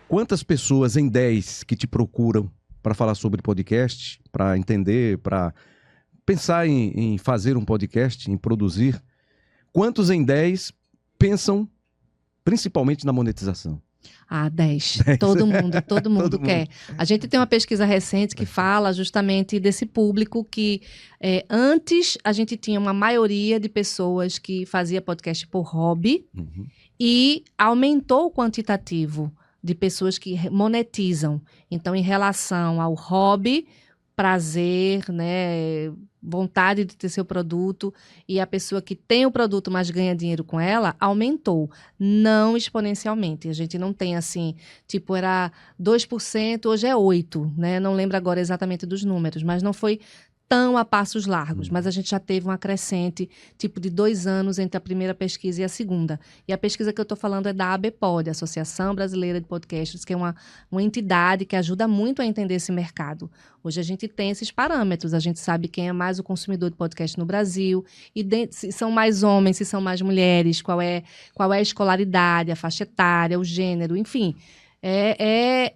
quantas pessoas em 10 que te procuram para falar sobre podcast, para entender, para pensar em fazer um podcast, em produzir, quantos em 10 pensam principalmente na monetização? 10. Todo mundo quer. A gente tem uma pesquisa recente que fala justamente desse público que antes a gente tinha uma maioria de pessoas que fazia podcast por hobby e aumentou o quantitativo de pessoas que monetizam. Então, em relação ao hobby, prazer, né, vontade de ter seu produto, e a pessoa que tem o produto, mas ganha dinheiro com ela, aumentou. Não exponencialmente. A gente não tem assim, tipo, era 2%, hoje é 8%, né? Não lembro agora exatamente dos números, mas não foi tão a passos largos, mas a gente já teve uma crescente, tipo de 2 anos entre a primeira pesquisa e a segunda. E a pesquisa que eu estou falando é da ABPOD, Associação Brasileira de Podcasts, que é uma entidade que ajuda muito a entender esse mercado. Hoje a gente tem esses parâmetros, a gente sabe quem é mais o consumidor de podcast no Brasil, e se são mais homens, se são mais mulheres, qual é a escolaridade, a faixa etária, o gênero, enfim.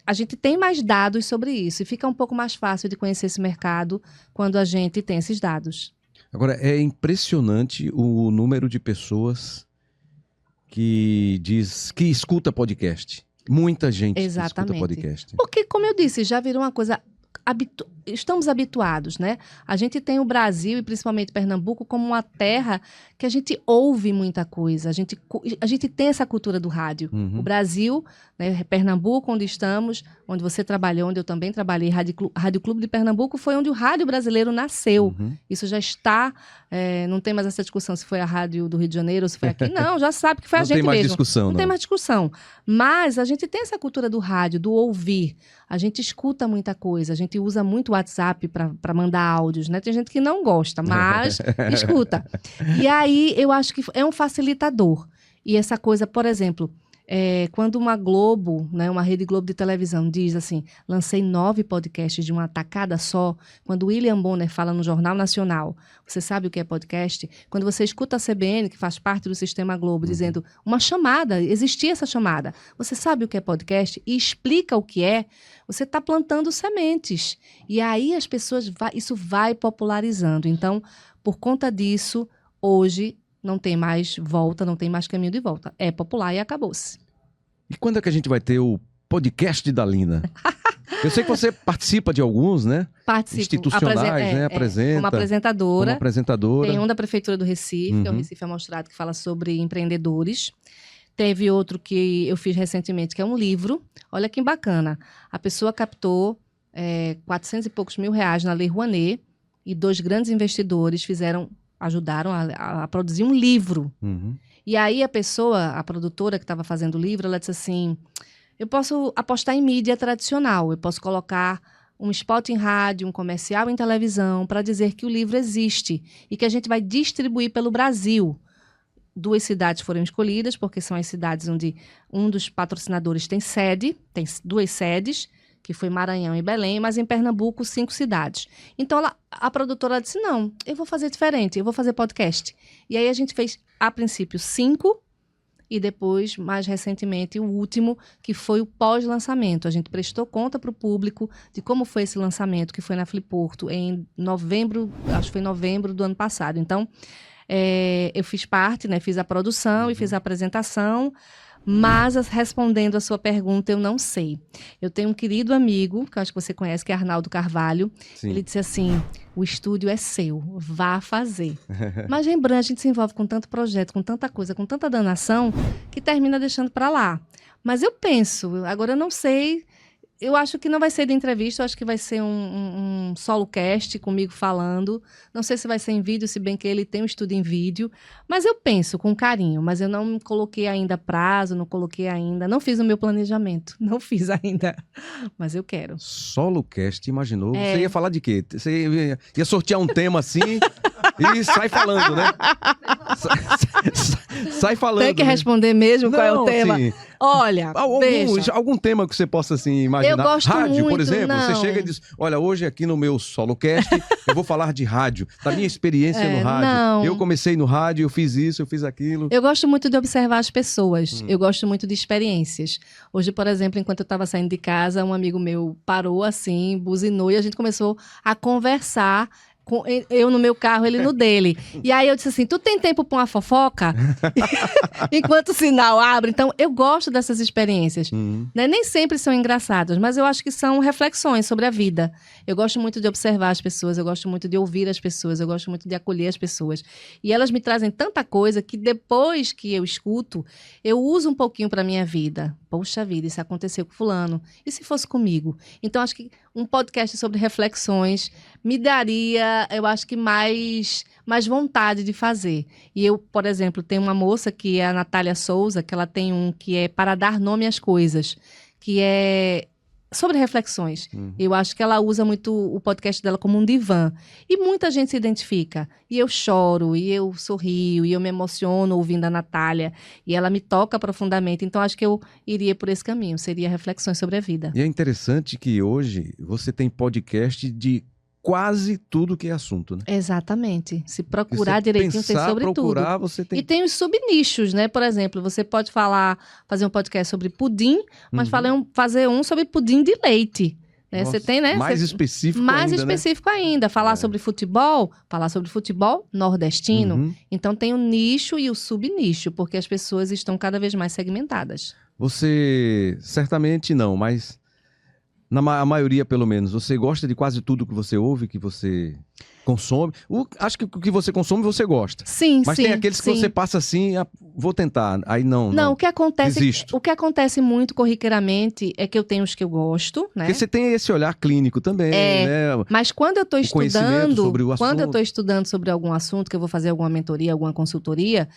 A gente tem mais dados sobre isso e fica um pouco mais fácil de conhecer esse mercado quando a gente tem esses dados. Agora, é impressionante o número de pessoas que diz que escuta podcast. Muita gente escuta podcast. Porque, como eu disse, já virou uma coisa... Estamos habituados, né? A gente tem o Brasil e principalmente Pernambuco como uma terra que a gente ouve muita coisa. A gente tem essa cultura do rádio. O Brasil, né, Pernambuco, onde estamos, onde você trabalhou, onde eu também trabalhei, Rádio Clube de Pernambuco, foi onde o rádio brasileiro nasceu. Isso já está... não tem mais essa discussão se foi a rádio do Rio de Janeiro ou se foi aqui. Não, já sabe que foi a gente mesmo. Não tem mais discussão, não tem mais discussão. Mas a gente tem essa cultura do rádio, do ouvir. A gente escuta muita coisa, a gente usa muito o WhatsApp para mandar áudios, né? Tem gente que não gosta, mas escuta. E aí, eu acho que é um facilitador. E essa coisa, por exemplo, quando uma Globo, né, uma Rede Globo de televisão diz assim, lancei 9 podcasts de uma tacada só, quando o William Bonner fala no Jornal Nacional, você sabe o que é podcast? Quando você escuta a CBN, que faz parte do Sistema Globo, dizendo uma chamada, existia essa chamada, você sabe o que é podcast e explica o que é, você está plantando sementes. E aí as pessoas, isso vai popularizando. Então, por conta disso, hoje não tem mais volta, não tem mais caminho de volta. É popular e acabou-se. E quando é que a gente vai ter o podcast da Lina? Eu sei que você participa de alguns, né? Participo. Institucionais, né? Apresenta. Como apresentadora. Como apresentadora. Tem um da Prefeitura do Recife, que é o Recife Amostrado, que fala sobre empreendedores. Teve outro que eu fiz recentemente, que é um livro. Olha que bacana. A pessoa captou 400 e poucos mil reais na Lei Rouanet e 2 grandes investidores ajudaram a produzir um livro. E aí a produtora que estava fazendo o livro, ela disse assim, eu posso apostar em mídia tradicional, eu posso colocar um spot em rádio, um comercial em televisão, para dizer que o livro existe e que a gente vai distribuir pelo Brasil. 2 cidades foram escolhidas, porque são as cidades onde um dos patrocinadores tem 2 sedes, que foi Maranhão e Belém, mas em Pernambuco, 5 cidades. Então, a produtora disse, não, eu vou fazer diferente, eu vou fazer podcast. E aí a gente fez, a princípio, 5, e depois, mais recentemente, o último, que foi o pós-lançamento. A gente prestou conta para o público de como foi esse lançamento, que foi na Fliporto, em novembro, acho que foi novembro do ano passado. Então, eu fiz parte, né, fiz a produção e fiz a apresentação, mas respondendo a sua pergunta, eu não sei. Eu tenho um querido amigo, que eu acho que você conhece, que é Arnaldo Carvalho. Sim. Ele disse assim, o estúdio é seu, vá fazer. Mas lembrando, a gente se envolve com tanto projeto, com tanta coisa, com tanta danação, que termina deixando para lá. Mas eu penso, agora eu não sei... Eu acho que não vai ser de entrevista, eu acho que vai ser um solo cast comigo falando. Não sei se vai ser em vídeo, se bem que ele tem um estúdio em vídeo. Mas eu penso com carinho, mas eu não coloquei ainda prazo, não coloquei ainda. Não fiz o meu planejamento, não fiz ainda. Mas eu quero. Solo cast, imaginou? Você ia falar de quê? Você ia sortear um tema assim? E sai falando, né? Sai falando. Tem que né? responder mesmo qual é o tema. Assim, Olha, veja. algum tema que você possa assim imaginar. Eu gosto rádio, por muito, exemplo, você não. chega e diz: olha, hoje aqui no meu SoloCast eu vou falar de rádio, da minha experiência no rádio. Não. Eu comecei no rádio, eu fiz isso, eu fiz aquilo. Eu gosto muito de observar as pessoas. Eu gosto muito de experiências. Hoje, por exemplo, enquanto eu estava saindo de casa, um amigo meu parou assim, buzinou e a gente começou a conversar. Eu no meu carro, ele no dele. E aí eu disse assim, tu tem tempo para uma fofoca? Enquanto o sinal abre. Então, eu gosto dessas experiências. Né? Nem sempre são engraçadas, mas eu acho que são reflexões sobre a vida. Eu gosto muito de observar as pessoas, eu gosto muito de ouvir as pessoas, eu gosto muito de acolher as pessoas. E elas me trazem tanta coisa que depois que eu escuto, eu uso um pouquinho para minha vida. Poxa vida, isso aconteceu com fulano. E se fosse comigo? Então, acho que um podcast sobre reflexões me daria, eu acho que mais vontade de fazer. E eu, por exemplo, tenho uma moça que é a Natália Souza, que ela tem um que é Para Dar Nome às Coisas, que é sobre reflexões. Eu acho que ela usa muito o podcast dela como um divã. E muita gente se identifica. E eu choro, e eu sorrio, e eu me emociono ouvindo a Natália. E ela me toca profundamente. Então, acho que eu iria por esse caminho. Seria reflexões sobre a vida. E é interessante que hoje você tem podcast de quase tudo que é assunto, né? Exatamente. Se procurar Você direitinho, pensar, tem sobre procurar, tudo. você tem... E tem os subnichos, né? Por exemplo, você pode fazer um podcast sobre pudim, mas fazer um sobre pudim de leite. Né? Nossa, Você tem, né? mais específico mais ainda, específico ainda. Falar sobre futebol nordestino. Então tem o nicho e o subnicho, porque as pessoas estão cada vez mais segmentadas. Você, certamente não, mas a maioria pelo menos, você gosta de quase tudo que você ouve, que você consome? Acho que o que você consome você gosta. Sim, mas sim. tem aqueles que você passa assim, vou tentar, aí não. Não, o que desisto. acontece muito corriqueiramente é que eu tenho os que eu gosto, né? Porque você tem esse olhar clínico também, né? Mas quando eu estou sobre o assunto. quando eu estou estudando sobre algum assunto, que eu vou fazer alguma mentoria, alguma consultoria,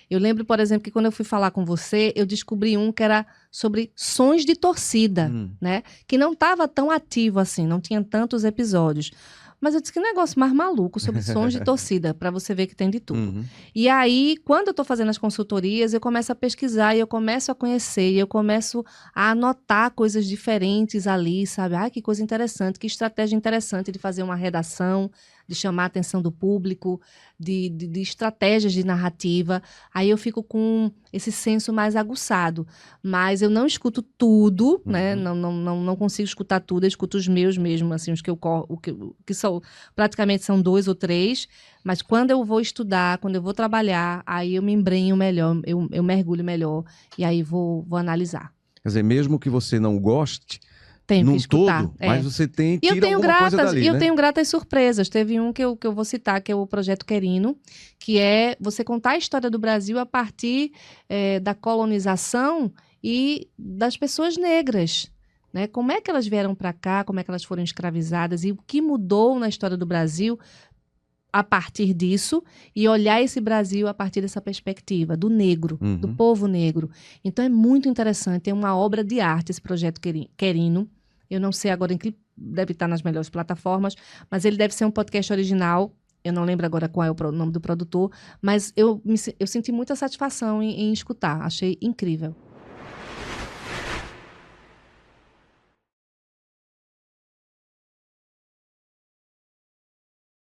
eu lembro, por exemplo, que quando eu fui falar com você, eu descobri um que era sobre sons de torcida, né? Que não estava tão ativo assim, não tinha tantos episódios. Mas eu disse, que negócio mais maluco sobre sons de torcida, para você ver que tem de tudo. E aí, quando eu estou fazendo as consultorias, eu começo a pesquisar, e eu começo a conhecer, e eu começo a anotar coisas diferentes ali, sabe? Ai, que coisa interessante, que estratégia interessante de fazer uma redação, de chamar a atenção do público, de estratégias de narrativa. Aí eu fico com esse senso mais aguçado. Mas eu não escuto tudo, né? Não consigo escutar tudo, eu escuto os meus mesmo, assim, os que são, praticamente são 2 ou 3. Mas quando eu vou estudar, quando eu vou trabalhar, aí eu me embrenho melhor, eu mergulho melhor, e aí vou analisar. Quer dizer, mesmo que você não goste, Tenho num que escutar. todo, mas você tem E tira alguma coisa dali, eu né? tenho gratas surpresas. Teve um que eu vou citar, que é o Projeto Querino, que é você contar a história do Brasil a partir da colonização e das pessoas negras. Né? Como é que elas vieram para cá, como é que elas foram escravizadas e o que mudou na história do Brasil a partir disso, e olhar esse Brasil a partir dessa perspectiva do negro, do povo negro. Então é muito interessante, é uma obra de arte esse Projeto Querino. Eu não sei agora em que deve estar nas melhores plataformas, mas ele deve ser um podcast original. Eu não lembro agora qual é o nome do produtor, mas eu senti muita satisfação em escutar, achei incrível.